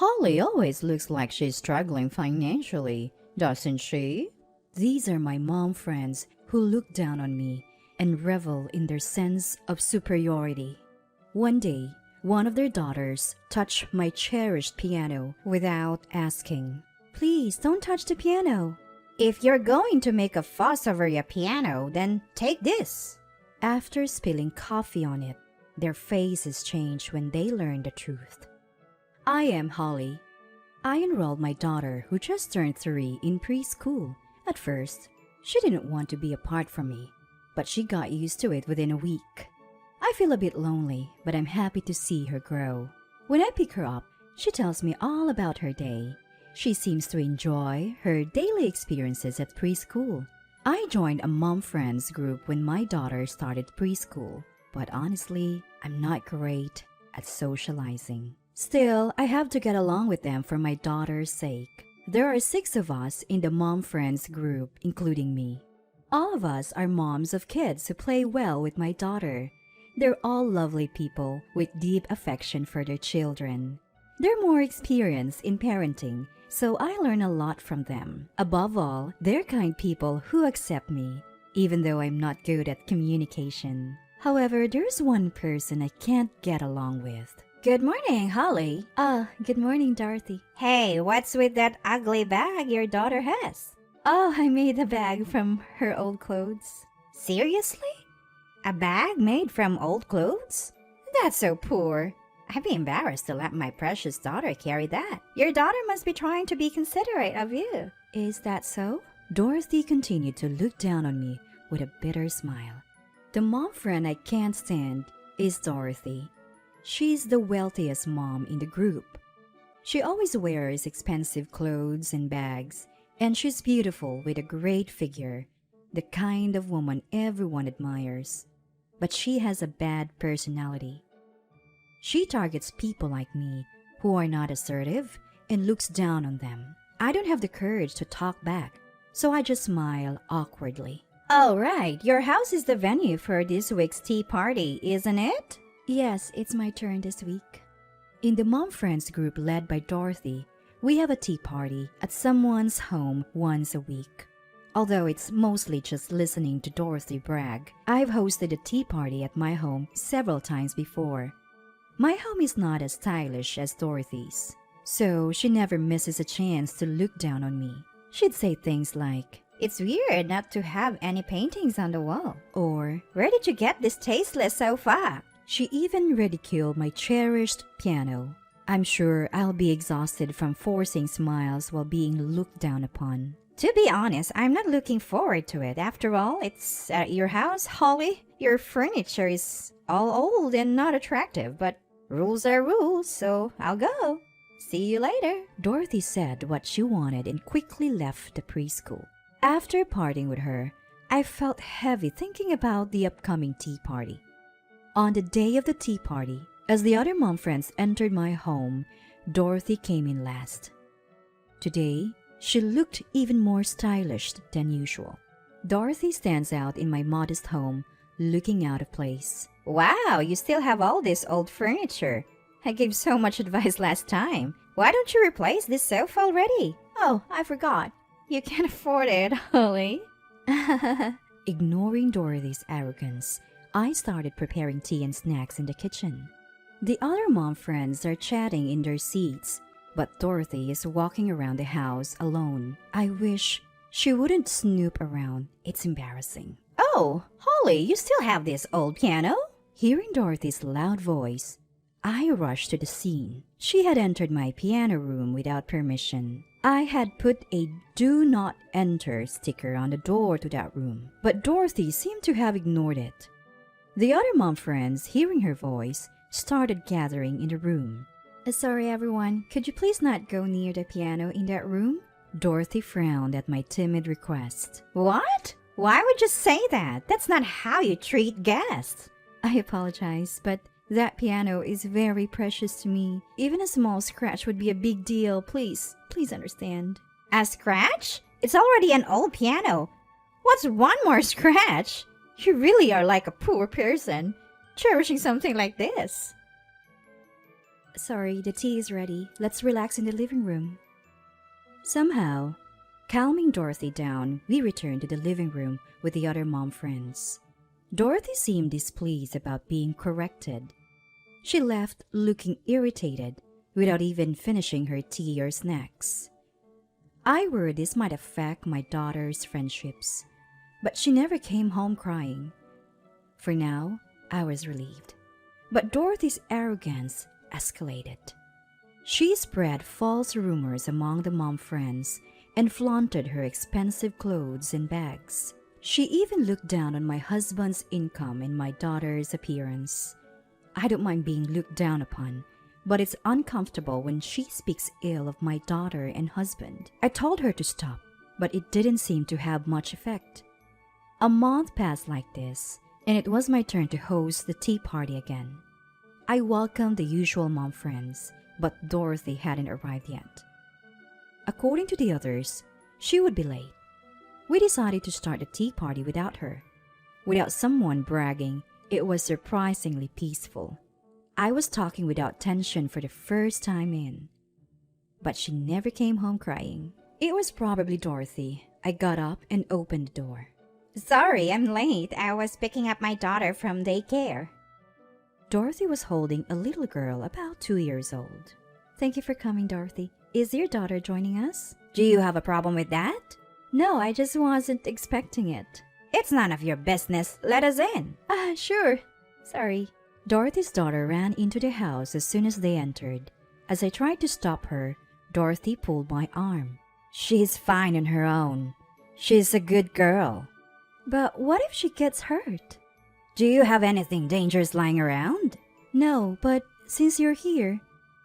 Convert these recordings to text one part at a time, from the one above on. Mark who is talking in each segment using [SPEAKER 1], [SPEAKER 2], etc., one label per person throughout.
[SPEAKER 1] Holly always looks like she's struggling financially, doesn't she? These are my mom friends who look down on me and revel in their sense of superiority. One day, one of their daughters touched my cherished piano without asking. Please don't touch the piano. If you're going to make a fuss over your piano, then take this. After spilling coffee on it, their faces changed when they learned the truth. I am Holly. I enrolled my daughter, who just turned 3, in preschool. At first, she didn't want to be apart from me, but she got used to it within a week. I feel a bit lonely, but I'm happy to see her grow. When I pick her up, she tells me all about her day. She seems to enjoy her daily experiences at preschool. I joined a mom friends group when my daughter started preschool, but honestly, I'm not great at socializing. Still, I have to get along with them for my daughter's sake. There are 6 of us in the mom friends group, including me. All of us are moms of kids who play well with my daughter. They're all lovely people with deep affection for their children. They're more experienced in parenting, so I learn a lot from them. Above all, they're kind people who accept me, even though I'm not good at communication. However, there's one person I can't get along with. Good morning, Holly. Good morning, Dorothy. Hey, what's with that ugly bag your daughter has? Oh, I made a bag from her old clothes. Seriously? A bag made from old clothes? That's so poor. I'd be embarrassed to let my precious daughter carry that. Your daughter must be trying to be considerate of you. Is that so? Dorothy continued to look down on me with a bitter smile. The mom friend I can't stand is Dorothy. She's the wealthiest mom in the group. She always wears expensive clothes and bags, and she's beautiful with a great figure, the kind of woman everyone admires. But she has a bad personality. She targets people like me who are not assertive and looks down on them. I don't have the courage to talk back, so I just smile awkwardly. Oh, right. Your house is the venue for this week's tea party, isn't it? Yes, it's my turn this week. In the mom friends group led by Dorothy, we have a tea party at someone's home once a week. Although it's mostly just listening to Dorothy brag, I've hosted a tea party at my home several times before. My home is not as stylish as Dorothy's, so she never misses a chance to look down on me. She'd say things like, "It's weird not to have any paintings on the wall," or "Where did you get this tasteless sofa?" She even ridiculed my cherished piano. I'm sure I'll be exhausted from forcing smiles while being looked down upon. To be honest, I'm not looking forward to it. After all, it's at your house, Holly. Your furniture is all old and not attractive, but rules are rules, so I'll go. See you later. Dorothy said what she wanted and quickly left the preschool. After parting with her, I felt heavy thinking about the upcoming tea party. On the day of the tea party, as the other mom friends entered my home, Dorothy came in last. Today, she looked even more stylish than usual. Dorothy stands out in my modest home, looking out of place. Wow, you still have all this old furniture. I gave so much advice last time. Why don't you replace this sofa already? Oh, I forgot. You can't afford it, Holly. Ignoring Dorothy's arrogance, I started preparing tea and snacks in the kitchen. The other mom friends are chatting in their seats, but Dorothy is walking around the house alone. I wish she wouldn't snoop around. It's embarrassing. Oh, Holly, you still have this old piano? Hearing Dorothy's loud voice, I rushed to the scene. She had entered my piano room without permission. I had put a "Do Not Enter" sticker on the door to that room, but Dorothy seemed to have ignored it. The other mom friends, hearing her voice, started gathering in the room. Sorry everyone, could you please not go near the piano in that room? Dorothy frowned at my timid request. What? Why would you say that? That's not how you treat guests. I apologize, but that piano is very precious to me. Even a small scratch would be a big deal. Please understand. A scratch? It's already an old piano. What's one more scratch? You really are like a poor person, cherishing something like this. Sorry, the tea is ready. Let's relax in the living room. Somehow, calming Dorothy down, we returned to the living room with the other mom friends. Dorothy seemed displeased about being corrected. She left looking irritated without even finishing her tea or snacks. I worried this might affect my daughter's friendships, but she never came home crying. For now, I was relieved. But Dorothy's arrogance escalated. She spread false rumors among the mom friends and flaunted her expensive clothes and bags. She even looked down on my husband's income and my daughter's appearance. I don't mind being looked down upon, but it's uncomfortable when she speaks ill of my daughter and husband. I told her to stop, but it didn't seem to have much effect. A month passed like this, and it was my turn to host the tea party again. I welcomed the usual mom friends, but Dorothy hadn't arrived yet. According to the others, she would be late. We decided to start the tea party without her. Without someone bragging, it was surprisingly peaceful. I was talking without tension for the first time in. But she never came home crying. It was probably Dorothy. I got up and opened the door.
[SPEAKER 2] Sorry, I'm late. I was picking up my daughter from daycare.
[SPEAKER 1] Dorothy was holding a little girl about 2 years old. Thank you for coming, Dorothy. Is your daughter joining us?
[SPEAKER 2] Do you have a problem with that?
[SPEAKER 1] No, I just wasn't expecting it.
[SPEAKER 2] It's none of your business. Let us in.
[SPEAKER 1] Sure. Sorry. Dorothy's daughter ran into the house as soon as they entered. As I tried to stop her, Dorothy pulled my arm.
[SPEAKER 2] She's fine on her own. She's a good girl.
[SPEAKER 1] But what if she gets hurt?
[SPEAKER 2] Do you have anything dangerous lying around?
[SPEAKER 1] No, but since you're here,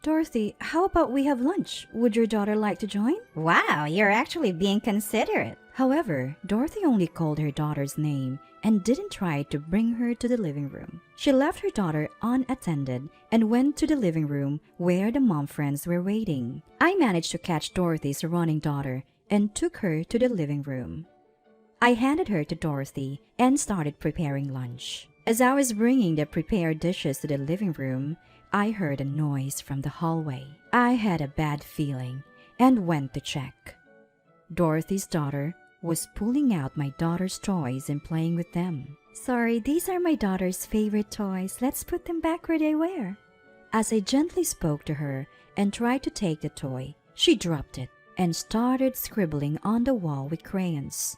[SPEAKER 1] Dorothy, how about we have lunch? Would your daughter like to join?
[SPEAKER 2] Wow, you're actually being considerate.
[SPEAKER 1] However, Dorothy only called her daughter's name and didn't try to bring her to the living room. She left her daughter unattended and went to the living room where the mom friends were waiting. I managed to catch Dorothy's running daughter and took her to the living room. I handed her to Dorothy and started preparing lunch. As I was bringing the prepared dishes to the living room, I heard a noise from the hallway. I had a bad feeling and went to check. Dorothy's daughter was pulling out my daughter's toys and playing with them. Sorry, these are my daughter's favorite toys. Let's put them back where they were. As I gently spoke to her and tried to take the toy, she dropped it and started scribbling on the wall with crayons.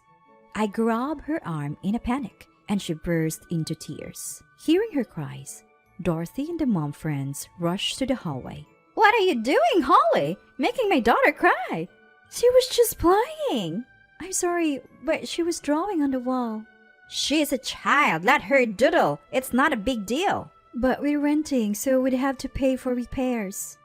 [SPEAKER 1] I grabbed her arm in a panic and she burst into tears. Hearing her cries, Dorothy and the mom friends rushed to the hallway.
[SPEAKER 2] What are you doing, Holly? Making my daughter cry. She was just playing.
[SPEAKER 1] I'm sorry, but she was drawing on the wall.
[SPEAKER 2] She's a child. Let her doodle. It's not a big deal.
[SPEAKER 1] But we're renting, so we'd have to pay for repairs.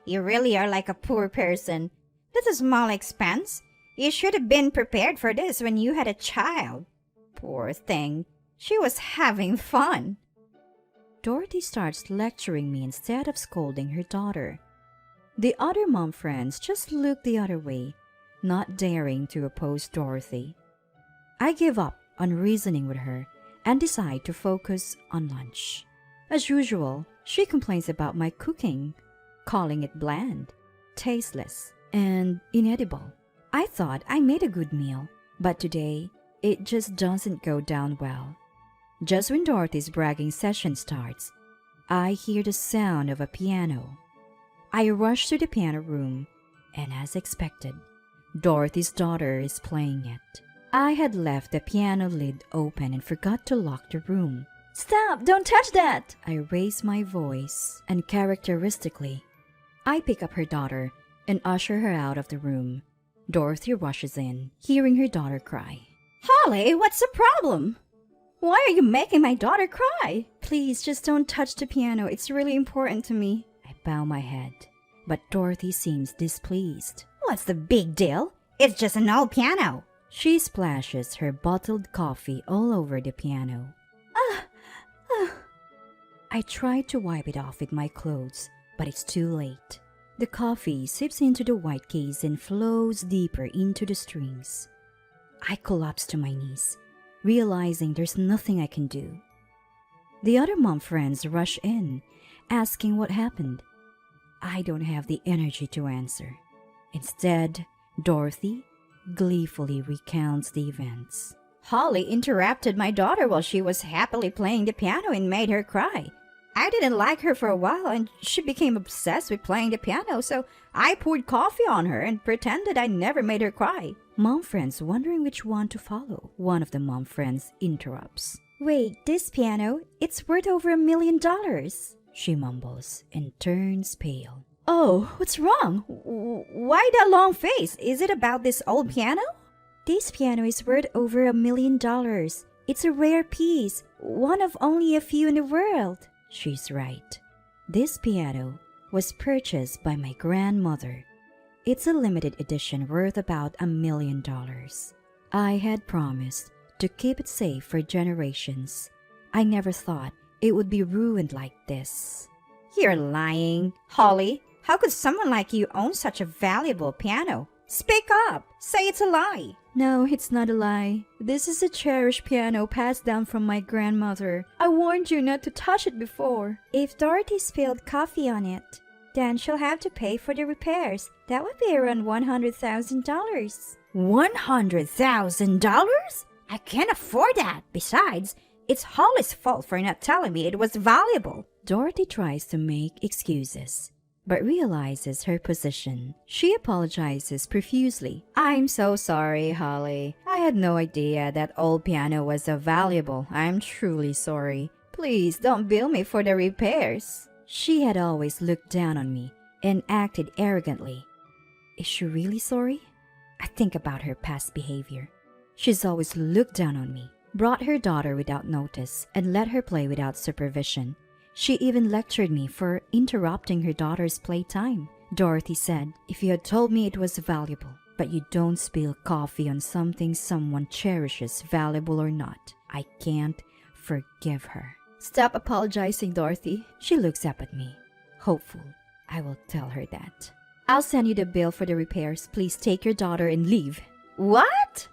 [SPEAKER 2] You really are like a poor person. That's a small expense. You should have been prepared for this when you had a child. Poor thing. She was having fun.
[SPEAKER 1] Dorothy starts lecturing me instead of scolding her daughter. The other mom friends just looked the other way, not daring to oppose Dorothy. I give up on reasoning with her and decide to focus on lunch. As usual, she complains about my cooking, calling it bland, tasteless, and inedible. I thought I made a good meal, but today it just doesn't go down well. Just when Dorothy's bragging session starts, I hear the sound of a piano. I rush to the piano room, and as expected, Dorothy's daughter is playing it. I had left the piano lid open and forgot to lock the room.
[SPEAKER 2] Stop! Don't touch that!
[SPEAKER 1] I raise my voice, and characteristically, I pick up her daughter and usher her out of the room. Dorothy rushes in, hearing her daughter cry.
[SPEAKER 2] Holly, what's the problem? Why are you making my daughter cry?
[SPEAKER 1] Please, just don't touch the piano. It's really important to me. I bow my head, but Dorothy seems displeased.
[SPEAKER 2] What's the big deal? It's just an old piano.
[SPEAKER 1] She splashes her bottled coffee all over the piano. I try to wipe it off with my clothes, but it's too late. The coffee seeps into the white case and flows deeper into the strings. I collapse to my knees, realizing there's nothing I can do. The other mom friends rush in, asking what happened. I don't have the energy to answer. Instead, Dorothy gleefully recounts the events.
[SPEAKER 2] Holly interrupted my daughter while she was happily playing the piano and made her cry. I didn't like her for a while and she became obsessed with playing the piano, so I poured coffee on her and pretended I never made her cry.
[SPEAKER 1] Mom friends wondering which one to follow. One of the mom friends interrupts.
[SPEAKER 2] Wait, this piano, it's worth over $1 million.
[SPEAKER 1] She mumbles and turns pale.
[SPEAKER 2] Oh, what's wrong? Why that long face? Is it about this old piano? This piano is worth over $1 million. It's a rare piece, one of only a few in the world.
[SPEAKER 1] She's right. This piano was purchased by my grandmother. It's a limited edition worth about $1 million. I had promised to keep it safe for generations. I never thought it would be ruined like this.
[SPEAKER 2] You're lying. Holly, how could someone like you own such a valuable piano? Speak up! Say it's a lie!
[SPEAKER 1] No, it's not a lie. This is a cherished piano passed down from my grandmother. I warned you not to touch it before.
[SPEAKER 2] If Dorothy spilled coffee on it, then she'll have to pay for the repairs. That would be around $100,000. $100,000? I can't afford that. Besides, it's Holly's fault for not telling me it was valuable.
[SPEAKER 1] Dorothy tries to make excuses, but realizes her position. She apologizes profusely.
[SPEAKER 2] I'm so sorry, Holly. I had no idea that old piano was so valuable. I'm truly sorry. Please don't bill me for the repairs.
[SPEAKER 1] She had always looked down on me and acted arrogantly. Is she really sorry? I think about her past behavior. She's always looked down on me, brought her daughter without notice, and let her play without supervision. She even lectured me for interrupting her daughter's playtime. Dorothy said, if you had told me it was valuable, but you don't spill coffee on something someone cherishes, valuable or not, I can't forgive her.
[SPEAKER 2] Stop apologizing, Dorothy.
[SPEAKER 1] She looks up at me, hopeful I will tell her that. I'll send you the bill for the repairs. Please take your daughter and leave.
[SPEAKER 2] What?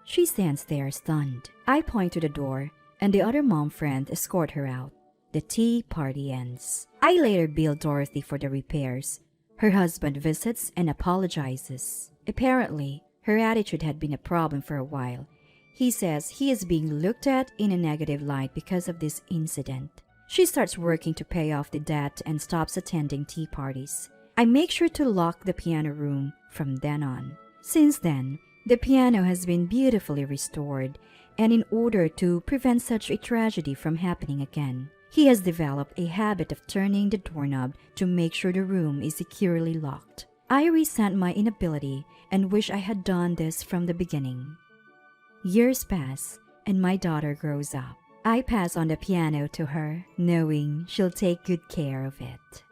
[SPEAKER 1] She stands there stunned. I point to the door, and the other mom friend escort her out. The tea party ends. I later bill Dorothy for the repairs. Her husband visits and apologizes. Apparently, her attitude had been a problem for a while. He says he is being looked at in a negative light because of this incident. She starts working to pay off the debt and stops attending tea parties. I make sure to lock the piano room from then on. Since then, the piano has been beautifully restored, and in order to prevent such a tragedy from happening again, he has developed a habit of turning the doorknob to make sure the room is securely locked. I resent my inability and wish I had done this from the beginning. Years pass, and my daughter grows up. I pass on the piano to her, knowing she'll take good care of it.